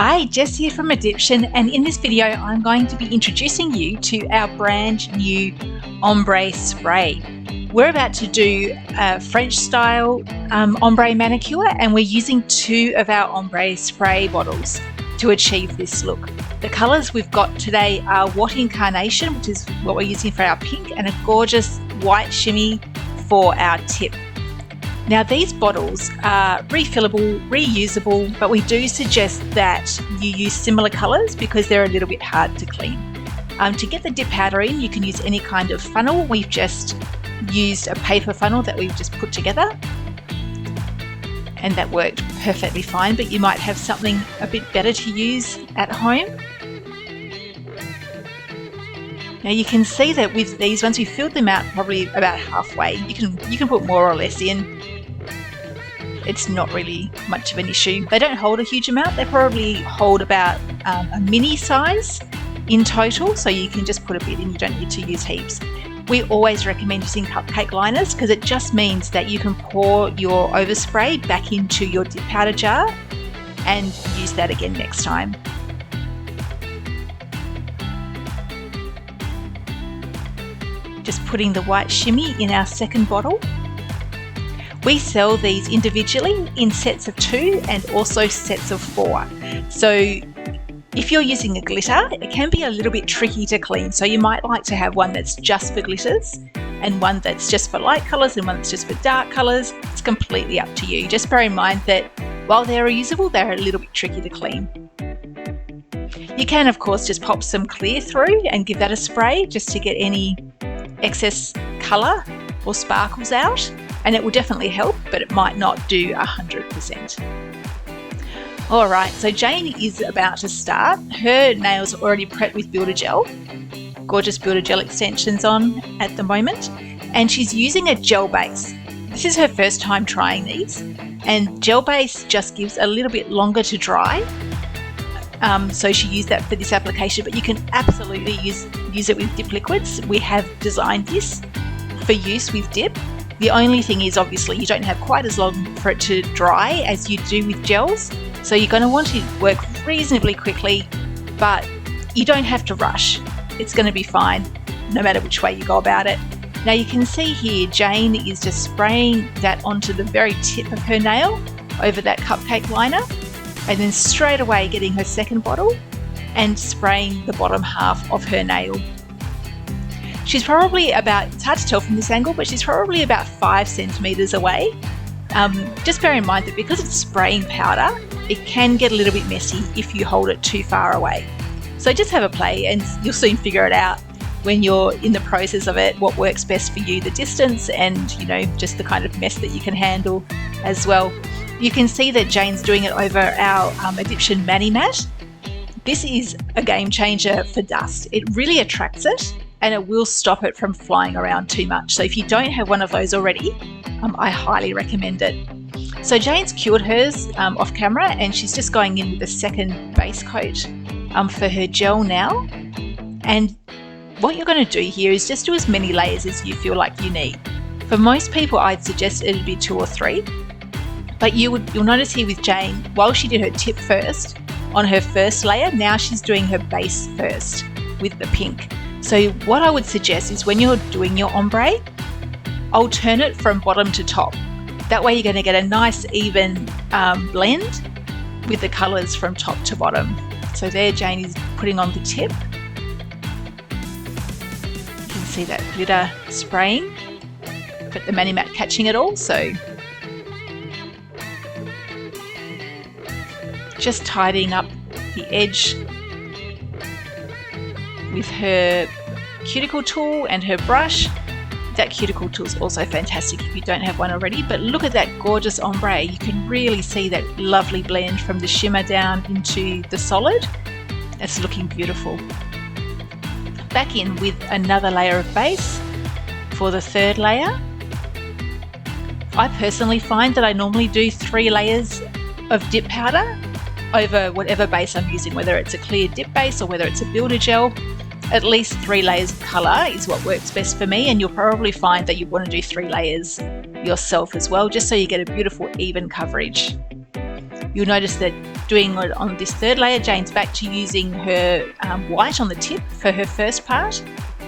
Hi, Jess here from Addiction, and in this video I'm going to be introducing you to our brand new Ombre Spray. We're about to do a French style ombre manicure, and we're using 2 of our Ombre Spray bottles to achieve this look. The colours we've got today are Watting Carnation, which is what we're using for our pink, and a gorgeous white shimmy for our tip. Now these bottles are refillable, reusable, but we do suggest that you use similar colours because they're a little bit hard to clean. To get the dip powder in, you can use any kind of funnel. We've just used a paper funnel that we've just put together, and that worked perfectly fine, but you might have something a bit better to use at home. Now you can see that with these ones, we filled them out probably about halfway. You can put more or less in. It's not really much of an issue. They don't hold a huge amount. They probably hold about a mini size in total, so you can just put a bit in. You don't need to use heaps. We always recommend using cupcake liners because it just means that you can pour your overspray back into your dip powder jar and use that again next time. Just putting the white shimmy in our second bottle. We sell these individually in sets of 2 and also sets of 4. So if you're using a glitter, it can be a little bit tricky to clean. So you might like to have one that's just for glitters and one that's just for light colours and one that's just for dark colours. It's completely up to you. Just bear in mind that while they're reusable, they're a little bit tricky to clean. You can, of course, just pop some clear through and give that a spray just to get any excess colour or sparkles out. And it will definitely help, but it might not do 100%. Alright, so Jayne is about to start. Her nails are already prepped with Builder Gel. Gorgeous Builder Gel extensions on at the moment. And she's using a gel base. This is her first time trying these. And gel base just gives a little bit longer to dry. So she used that for this application, but you can absolutely use it with dip liquids. We have designed this for use with dip. The only thing is, obviously, you don't have quite as long for it to dry as you do with gels. So you're going to want to work reasonably quickly, but you don't have to rush. It's going to be fine, no matter which way you go about it. Now you can see here, Jayne is just spraying that onto the very tip of her nail over that cupcake liner, and then straight away getting her second bottle and spraying the bottom half of her nail. She's probably about, it's hard to tell from this angle, but she's probably about 5 centimetres away. Just bear in mind that because it's spraying powder, it can get a little bit messy if you hold it too far away. So just have a play and you'll soon figure it out when you're in the process of it, what works best for you, the distance and, just the kind of mess that you can handle as well. You can see that Jayne's doing it over our Addiction Mani Mat. This is a game changer for dust. It really attracts it, and it will stop it from flying around too much. So if you don't have one of those already, I highly recommend it. So Jayne's cured hers off camera, and she's just going in with a second base coat for her gel now. And what you're going to do here is just do as many layers as you feel like you need. For most people, I'd suggest it'd be 2 or 3. But you'll notice here with Jayne, while she did her tip first on her first layer, now she's doing her base first with the pink. So what I would suggest is when you're doing your ombre, alternate from bottom to top. That way you're going to get a nice even blend with the colours from top to bottom. So there Jayne is putting on the tip. You can see that glitter spraying, but the Mani Mat catching it all. So just tidying up the edge with her cuticle tool and her brush. That cuticle tool is also fantastic if you don't have one already, but look at that gorgeous ombre. You can really see that lovely blend from the shimmer down into the solid. It's looking beautiful. Back in with another layer of base for the third layer. I personally find that I normally do 3 layers of dip powder over whatever base I'm using, whether it's a clear dip base or whether it's a Builder Gel. At least 3 layers of colour is what works best for me, and you'll probably find that you want to do 3 layers yourself as well, just so you get a beautiful even coverage. You'll notice that doing it on this third layer, Jayne's back to using her white on the tip for her first part,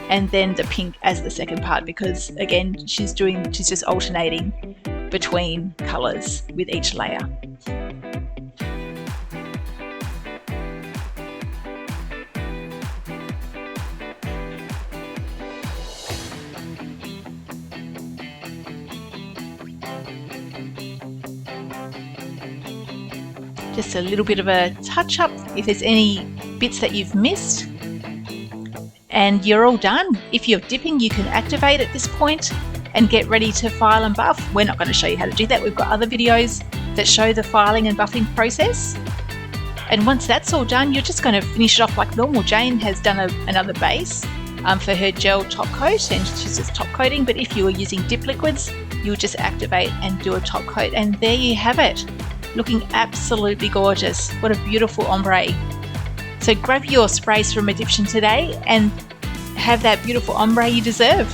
and then the pink as the second part, because again, she's just alternating between colours with each layer. Just a little bit of a touch up if there's any bits that you've missed. And you're all done. If you're dipping, you can activate at this point and get ready to file and buff. We're not going to show you how to do that. We've got other videos that show the filing and buffing process. And once that's all done, you're just going to finish it off like normal. Jayne has done another base for her gel top coat, and she's just top coating. But if you were using dip liquids, you'll just activate and do a top coat. And there you have it. Looking absolutely gorgeous. What a beautiful ombre. So grab your sprays from Egyptian today and have that beautiful ombre you deserve.